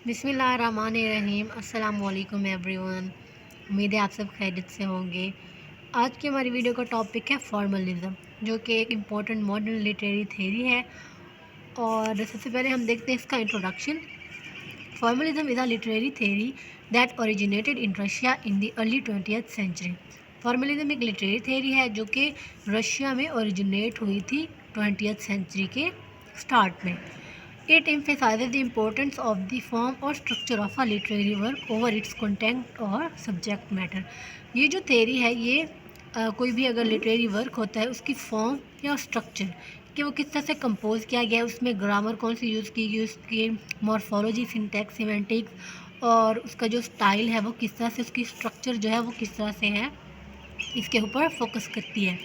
बिस्मिल्लाहिर्रहमानिर्रहीम। अस्सलाम वालेकुम एवरीवन। उम्मीद है आप सब खैरियत से होंगे। आज की हमारी वीडियो का टॉपिक है फॉर्मलिज्म, जो कि एक इम्पॉर्टेंट मॉडर्न लिटरेरी थ्योरी है। और सबसे पहले हम देखते हैं इसका introduction. Formalism is a literary theory that originated in Russia in the early 20th century. Formalism एक लिटरेरी थ्योरी है जो कि रशिया में ओरिजिनेट हुई थी 20th सेंचुरी के स्टार्ट में। It emphasizes the importance of the form और structure of a literary work over its content और subject matter। ये जो theory है ये कोई भी अगर लिटरेरी वर्क होता है उसकी फॉर्म या स्ट्रक्चर कि वो किस तरह से कंपोज किया गया है, उसमें ग्रामर कौन सी यूज़ की गई, उसकी मॉर्फोलॉजी, सिंटैक्स, सिमेंटिक्स और उसका जो स्टाइल है वो किस तरह से, उसकी स्ट्रक्चर जो है वो किस तरह से है, इसके ऊपर फोकस करती है।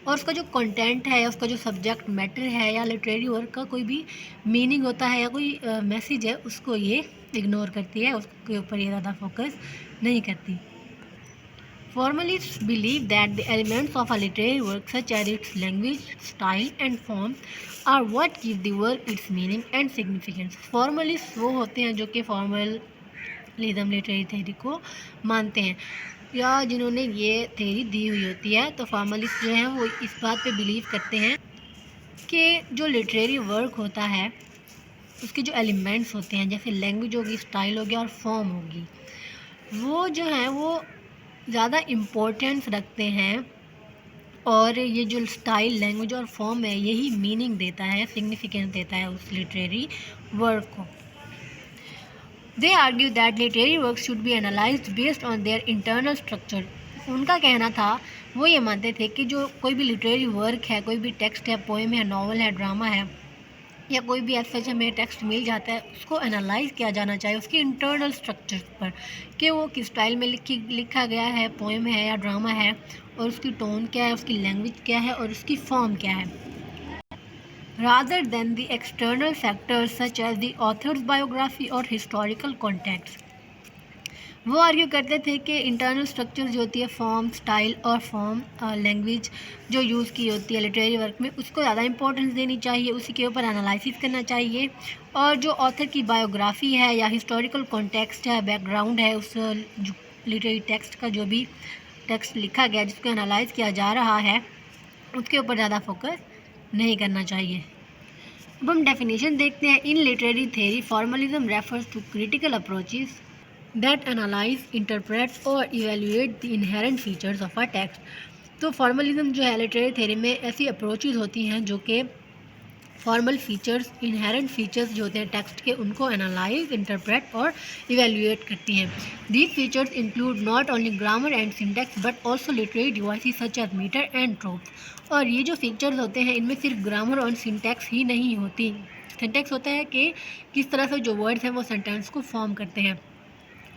और उसका जो कंटेंट है या उसका जो सब्जेक्ट मैटर है या लिटरेरी वर्क का कोई भी मीनिंग होता है या कोई मैसेज है, उसको ये इग्नोर करती है, उसके ऊपर ये ज़्यादा फोकस नहीं करती। Formalists believe that the elements of a literary work such as its language, style and form are what give the work its meaning and significance। Formalists वो होते हैं जो कि फॉर्मलिज्म लिटरेरी थ्योरी को मानते हैं या जिन्होंने ये थ्योरी दी हुई होती है। तो फॉर्मलिस्ट जो हैं वो इस बात पे बिलीव करते हैं कि जो लिटरेरी वर्क होता है उसके जो एलिमेंट्स होते हैं, जैसे लैंग्वेज होगी, स्टाइल हो गया और फॉर्म होगी, वो जो है वो ज़्यादा इम्पोर्टेंस रखते हैं। और ये जो स्टाइल, लैंग्वेज और फॉर्म है यही मीनिंग देता है, सिग्निफिकेंस देता है उस लिटरेरी वर्क को। They argue that literary works should be analyzed based on their internal structure। उनका कहना था, वो ये मानते थे कि जो कोई भी लिटरेरी वर्क है, कोई भी टेक्स्ट है, पोएम है, नॉवल है, ड्रामा है या कोई भी ऐसा हमें टेक्स्ट मिल जाता है, उसको एनालाइज किया जाना चाहिए उसकी इंटरनल स्ट्रक्चर पर कि वो किस स्टाइल में लिखा गया है, पोएम है या ड्रामा है, और उसकी टोन क्या है, उसकी लैंग्वेज क्या है और उसकी फॉर्म क्या है, rather than the external factors such as the author's biography or historical context। वो आर्ग्यू करते थे कि इंटरनल स्ट्रक्चर जो होती है, फॉर्म, स्टाइल और फॉर्म, लैंग्वेज जो यूज़ की होती है लिटरेरी वर्क में, उसको ज़्यादा इंपॉर्टेंस देनी चाहिए, उसी के ऊपर एनालिसिस करना चाहिए। और जो ऑथर की बायोग्राफी है या हिस्टोरिकल कॉन्टेक्स्ट है, बैकग्राउंड है, उस लिटरेरी टेक्स्ट का जो भी टेक्स्ट लिखा गया जिसको एनालाइज किया जा रहा है, उसके ऊपर ज़्यादा फोकस नहीं करना चाहिए। अब हम डेफिनेशन देखते हैं। In literary theory formalism refers to critical approaches that analyze, interpret और evaluate the inherent features of a text। तो फॉर्मलिज्म जो है लिटरेरी थ्योरी में ऐसी अप्रोचेस होती हैं जो कि फॉर्मल फीचर्स, इनहेरेंट फीचर्स जो होते हैं टेक्स्ट के, उनको एनालाइज, इंटरप्रेट और इवेल्यूएट करती हैं। These features include not only grammar and syntax but also literary devices such as meter and trope. और ये जो फीचर्स होते हैं इनमें सिर्फ ग्रामर और सिंटैक्स ही नहीं होती। सिंटैक्स होता है कि किस तरह से जो वर्ड्स हैं वो सेंटेंस को फॉर्म करते हैं।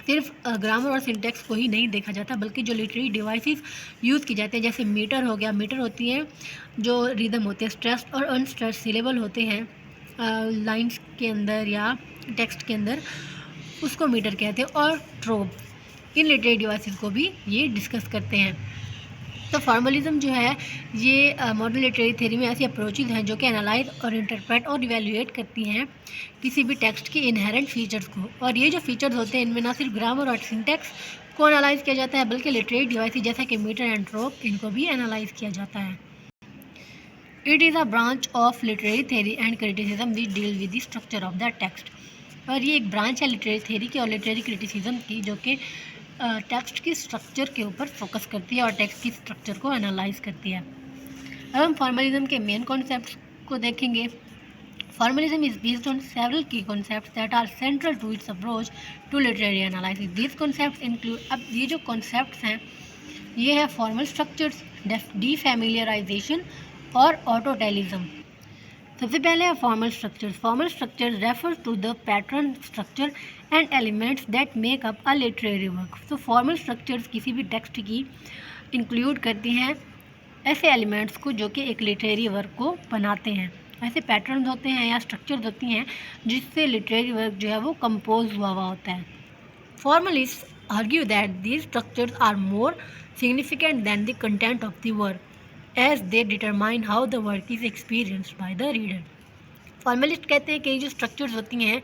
सिर्फ ग्रामर और सिंटैक्स को ही नहीं देखा जाता, बल्कि जो लिटरेरी डिवाइसेस यूज़ की जाते हैं, जैसे मीटर हो गया, मीटर होती हैं जो रिदम होते हैं, स्ट्रेस्ड और अनस्ट्रेस्ड सिलेबल होते हैं लाइंस के अंदर या टेक्स्ट के अंदर, उसको मीटर कहते हैं। और ट्रोप, इन लिटरेरी डिवाइसेस को भी ये डिस्कस करते हैं। तो फॉर्मलिज्म जो है ये मॉडर्न लिटरेरी थ्योरी में ऐसी अप्रोचेज हैं जो कि एनालाइज और इंटरप्रेट और इवेल्यूएट करती हैं किसी भी टेक्स्ट के इनहेरेंट फीचर्स को। और ये जो फीचर्स होते हैं इनमें ना सिर्फ ग्रामर और सिंटैक्स को एनालाइज किया जाता है, बल्कि लिटरेरी डिवाइसेस जैसे कि मीटर एंड ट्रोप, इनको भी एनालाइज किया जाता है। It is a branch of literary theory and criticism which deal with the structure of the text. और ये एक ब्रांच है लिटरेरी थ्योरी की और लिटरेरी क्रिटिसिज्म की, जो कि टेक्स्ट की स्ट्रक्चर के ऊपर फोकस करती है और टेक्स्ट की स्ट्रक्चर को एनालाइज करती है। अब हम फॉर्मलिज्म के मेन कॉन्सेप्ट्स को देखेंगे। Formalism is based on several key concepts that are central to its approach to literary analysis. These concepts include, अब ये जो कॉन्सेप्ट्स हैं ये है फॉर्मल स्ट्रक्चर्स, डीफैमिलियराइजेशन और ऑटोटेलिज्म। सबसे पहले है formal structures. Formal structures refer to the pattern, structure and elements that make up a literary work. तो फॉर्मल स्ट्रक्चर्स किसी भी टेक्स्ट की इंक्लूड करती हैं ऐसे एलिमेंट्स को जो कि एक लिटरेरी वर्क को बनाते हैं। ऐसे पैटर्न्स होते हैं या स्ट्रक्चर्स होती हैं जिससे लिटरेरी वर्क जो है वो कंपोज हुआ होता है। Formalists argue that these structures are more significant than the content of the work as they determine how the work is experienced by the reader। Formalist कहते हैं कि जो स्ट्रक्चर्स होती हैं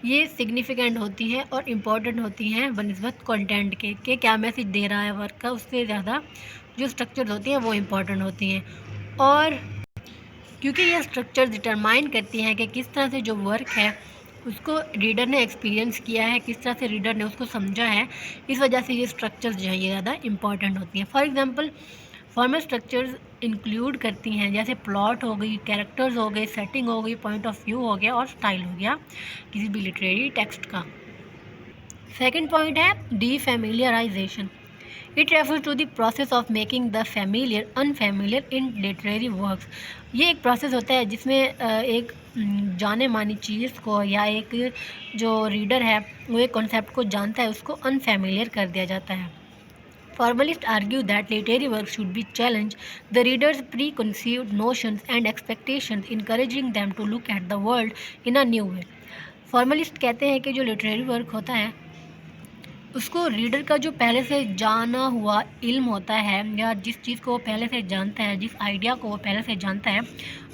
ये सिग्निफिकेंट होती हैं और इम्पॉर्टेंट होती हैं बनिस्बत कंटेंट के क्या मैसेज दे रहा है वर्क का, उससे ज़्यादा जो स्ट्रक्चर्स होती हैं वो इम्पॉर्टेंट होती हैं। और क्योंकि ये स्ट्रक्चर डिटरमाइन करती हैं कि किस तरह से जो वर्क है उसको रीडर ने एक्सपीरियंस किया है, किस तरह से रीडर ने उसको समझा है, इस वजह से ये स्ट्रक्चर्स जो है ये ज़्यादा इंपॉर्टेंट होती हैं। For example formal structures include करती हैं जैसे प्लॉट हो गई, कैरेक्टर्स हो गए, सेटिंग हो गई, पॉइंट ऑफ व्यू हो गया और स्टाइल हो गया किसी भी लिटरेरी टेक्स्ट का। सेकेंड पॉइंट है defamiliarization. It refers to the process of making the familiar unfamiliar in literary works. ये एक प्रोसेस होता है जिसमें एक जाने मानी चीज़ को या एक जो रीडर है वो एक कॉन्सेप्ट को जानता है उसको अनफैमिलियर कर दिया जाता है। Formalists argue that literary works should be challenge the reader's preconceived notions and expectations, encouraging them to look at the world in a new way. Formalist कहते हैं कि जो लिटरेरी वर्क होता है उसको रीडर का जो पहले से जाना हुआ इल्म होता है या जिस चीज़ को वो पहले से जानता है, जिस आइडिया को वो पहले से जानता है,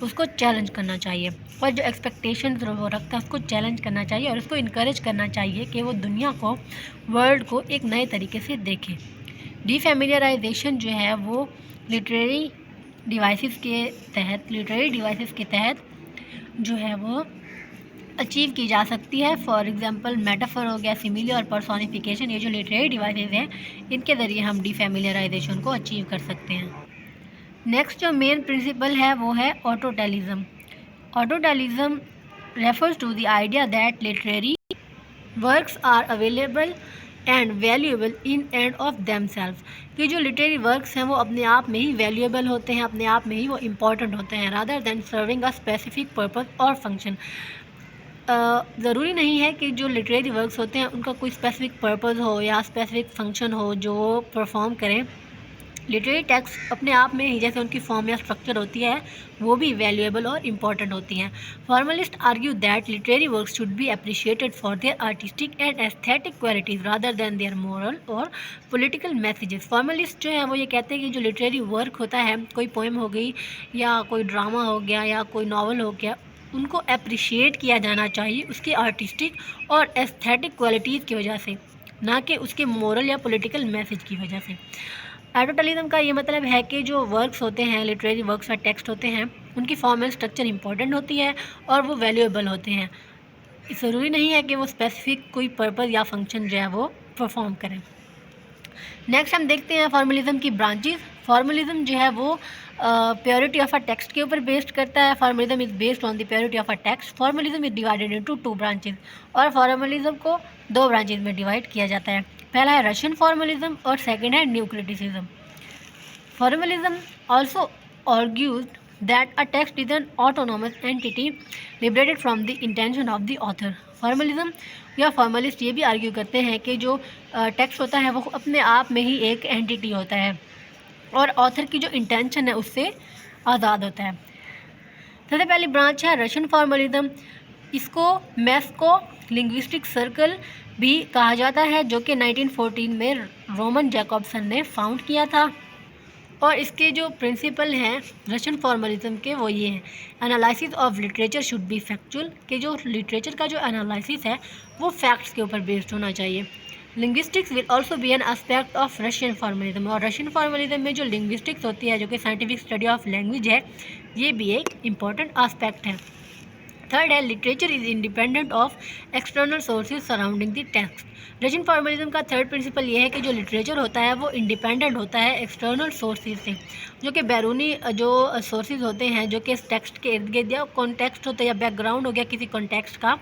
उसको चैलेंज करना चाहिए और जो एक्सपेक्टेशंस वो रखता है उसको चैलेंज करना चाहिए और उसको इनकरेज करना चाहिए कि वो दुनिया को, वर्ल्ड को एक नए तरीके से देखे। डीफैमिलियराइजेशन जो है वो लिटरेरी डिवाइसेस के तहत जो है वो अचीव की जा सकती है। फॉर एग्जांपल मेटाफर हो गया, सिमिली और पर्सोनिफिकेशन, ये जो लिटरेरी डिवाइसेस हैं इनके ज़रिए हम डीफैमिलियराइजेशन को अचीव कर सकते हैं। नेक्स्ट जो मेन प्रिंसिपल है वो है autotelism. Autotelism refers to the idea that literary works are available and valuable in and of themselves, कि जो लिटरेरी वर्क्स हैं वो अपने आप में ही वैल्यूएबल होते हैं, अपने आप में ही वो इम्पॉर्टेंट होते हैं, rather than serving a specific purpose और फंक्शन। ज़रूरी नहीं है कि जो लिटरेरी वर्क्स होते हैं उनका कोई स्पेसिफिक पर्पस हो या स्पेसिफिक फंक्शन हो जो वो परफॉर्म करें। लिटरेरी टेक्स्ट अपने आप में ही जैसे उनकी फॉर्म या स्ट्रक्चर होती है वो भी वैल्यूएबल और इम्पॉर्टेंट होती हैं। Formalist argue that literary works should be appreciated for their artistic and aesthetic qualities rather than their moral और पॉलिटिकल मैसेजेस। फॉर्मलिस्ट जो है वो ये कहते हैं कि जो लिटरेरी वर्क होता है, कोई पोएम हो गई या कोई ड्रामा हो गया या कोई नावल हो गया, उनको अप्रिशिएट किया जाना चाहिए उसकी आर्टिस्टिक और एस्थेटिक क्वालिटीज़ की वजह से, ना कि उसके मोरल या पॉलिटिकल मैसेज की वजह से। एडोटलिज्म का ये मतलब है कि जो वर्क्स होते हैं, लिटरेरी वर्क्स या टेक्स्ट होते हैं, उनकी फॉर्म एंड स्ट्रक्चर इंपॉर्टेंट होती है और वो वैल्यूएबल होते हैं। ज़रूरी नहीं है कि वो स्पेसिफिक कोई पर्पस या फंक्शन जो है वो परफॉर्म करें। नेक्स्ट हम देखते हैं फॉर्मलिज्म की ब्रांचेस। फॉर्मलिज्म जो है वो प्योरिटी ऑफ अ टेक्स्ट के ऊपर बेस्ड करता है। Formalism is based on the purity of a text. Formalism is divided into 2 branches और फॉर्मलिज्म को 2 ब्रांचेस में डिवाइड किया जाता है। पहला है रशियन फॉर्मलिज्म और सेकेंड है new criticism. Formalism also argues that a text is an autonomous entity liberated from the intention of the author. Formalism या फॉर्मलिस्ट ये भी आर्ग्यू करते हैं कि जो टेक्स्ट होता है वो अपने आप में ही एक एंटिटी होता है और ऑथर की जो इंटेंशन है उससे आज़ाद होता है। सबसे पहली ब्रांच है रशियन फॉर्मलिज्म। इसको मैस्को लिंग्विस्टिक सर्कल भी कहा जाता है जो कि 1914 में रोमन जैकॉब्सन ने फाउंड किया था। और इसके जो प्रिंसिपल हैं रशियन फॉर्मलिज्म के वो ये हैं, analysis of literature should be factual, कि जो लिटरेचर का जो एनालिसिस है वो फैक्ट्स के ऊपर बेस्ड होना चाहिए। Linguistics will also be an aspect of Russian formalism, और रशियन फॉर्मलिज्म में जो लिंग्विस्टिक्स होती है जो कि साइंटिफिक स्टडी ऑफ लैंग्वेज है, ये भी एक इम्पॉर्टेंट आस्पेक्ट है। थर्ड है literature is independent of external sources surrounding the text. Russian formalism का थर्ड प्रिंसिपल ये है कि जो लिटरेचर होता है वो इंडिपेंडेंट होता है एक्सटर्नल सोर्सेज से, जो कि बैरूनी जो सोर्सेज होते हैं जो कि इस टेक्स्ट के इर्द गिर्द या कॉन्टेक्स्ट होता है या बैकग्राउंड हो गया किसी कॉन्टेक्स्ट का,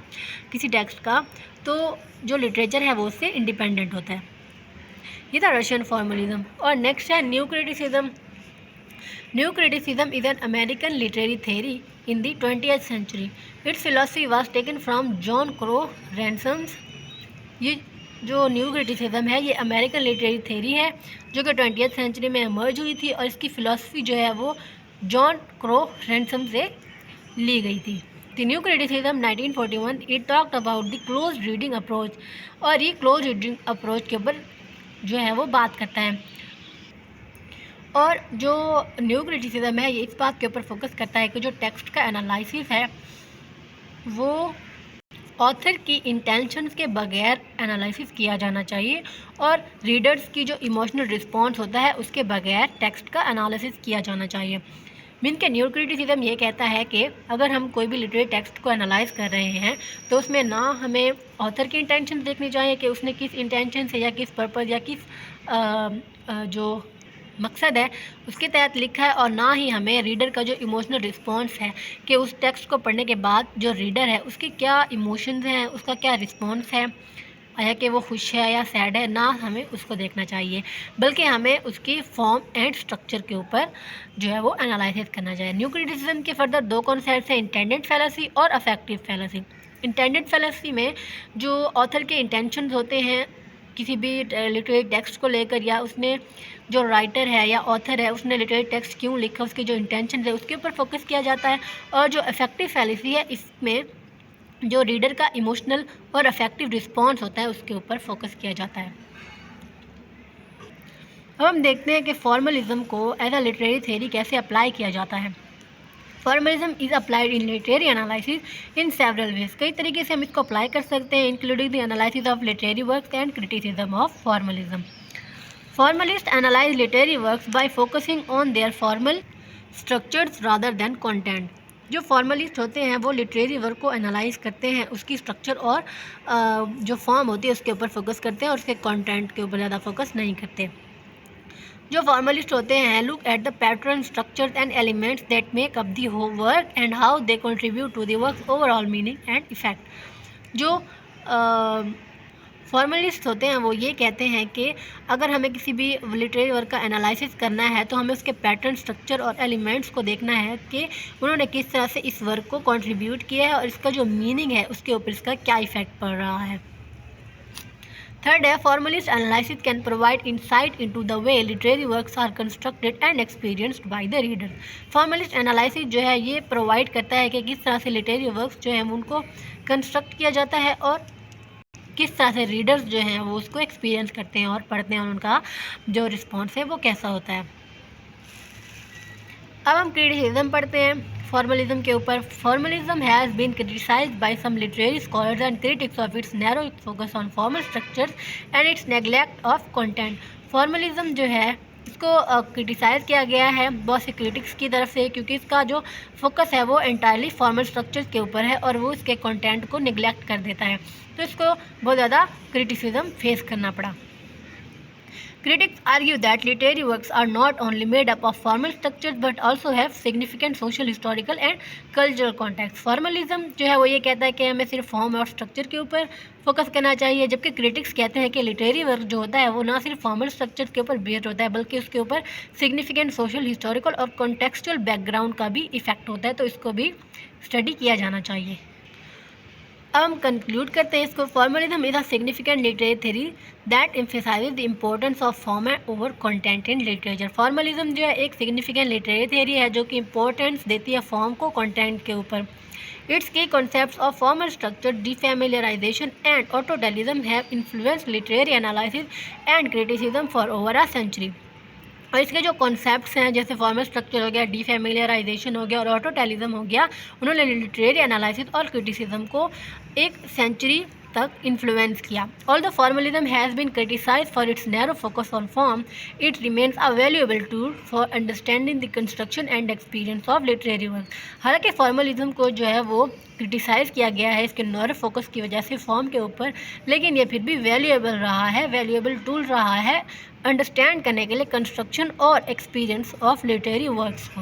किसी टेक्स्ट का, तो जो लिटरेचर है वो उससे इंडिपेंडेंट होता है। ये था रशियन फॉर्मलिज्म। और नेक्स्ट है new criticism. New criticism is an American literary theory in the 20th century. Its philosophy was taken from John Crow Ransom's। ये जो न्यू क्रिटिसिज्म है ये अमेरिकन लिटरेरी थेरी है जो कि 20th सेंचुरी में इमर्ज हुई थी और इसकी फ़िलासफ़ी जो है वो जॉन क्रो रैंसम से ली गई थी। The new criticism 1941 it talked about the close reading approach, और ये क्लोज रीडिंग अप्रोच के ऊपर जो है वो बात करता है। और जो न्यू क्रिटिसिज्म है ये इस बात के ऊपर फोकस करता है कि जो टेक्स्ट का एनालिसिस है वो ऑथर की इंटेंशंस के बगैर एनालिसिस किया जाना चाहिए और रीडर्स की जो इमोशनल रिस्पॉन्स होता है उसके बगैर टेक्स्ट का एनालिसिस किया जाना चाहिए। मीन के न्यू क्रिटिसिज्म ये कहता है कि अगर हम कोई भी लिटरेरी टेक्स्ट को एनालाइज कर रहे हैं तो उसमें ना हमें ऑथर की इंटेंशन देखनी चाहिए कि उसने किस इंटेंशन से या किस पर्पज़ या किस जो मकसद है उसके तहत लिखा है, और ना ही हमें रीडर का जो इमोशनल रिस्पॉन्स है कि उस टेक्स्ट को पढ़ने के बाद जो रीडर है उसके क्या इमोशंस हैं, उसका क्या रिस्पॉन्स है, या कि वो खुश है या सैड है, ना हमें उसको देखना चाहिए, बल्कि हमें उसकी फॉर्म एंड स्ट्रक्चर के ऊपर जो है वो एनालिसिस करना चाहिए। न्यू क्रिटिसिज्म के फर्दर दो कॉन्सेप्ट्स हैं, इंटेंडेड फैलेसी और अफेक्टिव फैलेसी। इंटेंडेड फैलेसी में जो ऑथर के इंटेंशंस होते हैं किसी भी लिटरेरी टेक्स्ट को लेकर, या उसने जो राइटर है या ऑथर है उसने लिटरेरी टेक्स्ट क्यों लिखा, उसके जो इंटेंशन है उसके ऊपर फोकस किया जाता है। और जो अफेक्टिव फैलेसी है इसमें जो रीडर का इमोशनल और अफेक्टिव रिस्पॉन्स होता है उसके ऊपर फोकस किया जाता है। अब हम देखते हैं कि फॉर्मलिज्म को एज अ लिटरेरी थ्योरी कैसे अप्लाई किया जाता है। Formalism is applied in literary analysis in several ways. कई तरीके से हम इसको अप्लाई कर सकते हैं, including the analysis of literary works and criticism of formalism. Formalists analyze literary works by focusing on their formal structures rather than content. जो formalist होते हैं वो लिटरेरी वर्क को एनालाइज करते हैं, उसकी स्ट्रक्चर और जो फॉर्म होती है उसके ऊपर फोकस करते हैं और उसके कंटेंट के ऊपर ज़्यादा फोकस नहीं करते। जो फॉर्मलिस्ट होते हैं look at the pattern, structures and elements that make up the work and how they contribute to the work overall meaning and effect. जो फॉर्मलिस्ट होते हैं वो ये कहते हैं कि अगर हमें किसी भी लिटरेरी वर्क का एनालिसिस करना है तो हमें उसके पैटर्न, स्ट्रक्चर और एलिमेंट्स को देखना है कि उन्होंने किस तरह से इस वर्क को कंट्रीब्यूट किया है और इसका जो मीनिंग है उसके ऊपर इसका क्या इफेक्ट पड़ रहा है। थर्ड है, formalist analysis can provide insight into the way literary works are constructed and experienced by the reader. Formalist analysis जो है ये प्रोवाइड करता है कि किस तरह से लिटरेरी वर्क्स जो है उनको कंस्ट्रक्ट किया जाता है और किस तरह से रीडर्स जो हैं वो उसको एक्सपीरियंस करते हैं और पढ़ते हैं और उनका जो रिस्पॉन्स है वो कैसा होता है। अब हम क्रिटिसिज्म पढ़ते हैं फॉर्मलिज्म के ऊपर। Formalism has been criticized by some literary scholars and critics of its narrow focus on formal structures and its neglect of content. Formalism जो है इसको क्रिटिसाइज़ किया गया है बहुत से क्रिटिक्स की तरफ से, क्योंकि इसका जो फोकस है वो एंटायरली फॉर्मल स्ट्रक्चर्स के ऊपर है और वो इसके कंटेंट को निगलेक्ट कर देता है, तो इसको बहुत ज़्यादा क्रिटिसिज्म फेस करना पड़ा। Critics argue that literary works are not only made up of formal structures but also have significant social, historical and cultural context. Formalism जो है वो ये कहता है कि हमें सिर्फ फॉर्म और स्ट्रक्चर के ऊपर फोकस करना चाहिए, जबकि क्रिटिक्स कहते हैं कि लिटरेरी वर्क जो होता है वो ना सिर्फ फॉर्मल स्ट्रक्चर के ऊपर बेस्ड होता है बल्कि उसके ऊपर सिग्निफिकेंट सोशल, हिस्टोरिकल और कॉन्टेक्चुअल बैकग्राउंड का भी इफेक्ट होता है, तो इसको भी स्टडी किया जाना चाहिए। अब हम कंक्लूड करते हैं इसको। Formalism is a significant literary theory that emphasises the importance of form over content in literature. Formalism जो है एक सिग्निफिकेंट लिटरेरी थ्योरी है जो कि इंपॉर्टेंस देती है फॉर्म को कंटेंट के ऊपर। Its key concepts of formal structure, defamiliarization and autotelism have influenced literary analysis and criticism for over a century. और इसके जो कॉन्सेप्ट्स हैं जैसे फॉर्मल स्ट्रक्चर हो गया, डिफेमिलियराइजेशन हो गया और ऑटोटेलिज्म हो गया, उन्होंने लिटरेरी एनालिसिस और क्रिटिसिज्म को एक सेंचुरी तक इन्फ्लुएंस किया। All the formalism has been criticize for its narrow focus on form, it remains a valuable tool for understanding the construction and experience of literary work. हालांकि formalism को जो है वो क्रिटिसाइज़ किया गया है इसके नैरो फोकस की वजह से फॉर्म के ऊपर, लेकिन ये फिर भी वैल्यूएबल रहा है, वैल्यूएबल टूल रहा है अंडरस्टैंड करने के लिए कंस्ट्रक्शन और एक्सपीरियंस ऑफ लिटरेरी वर्क्स को।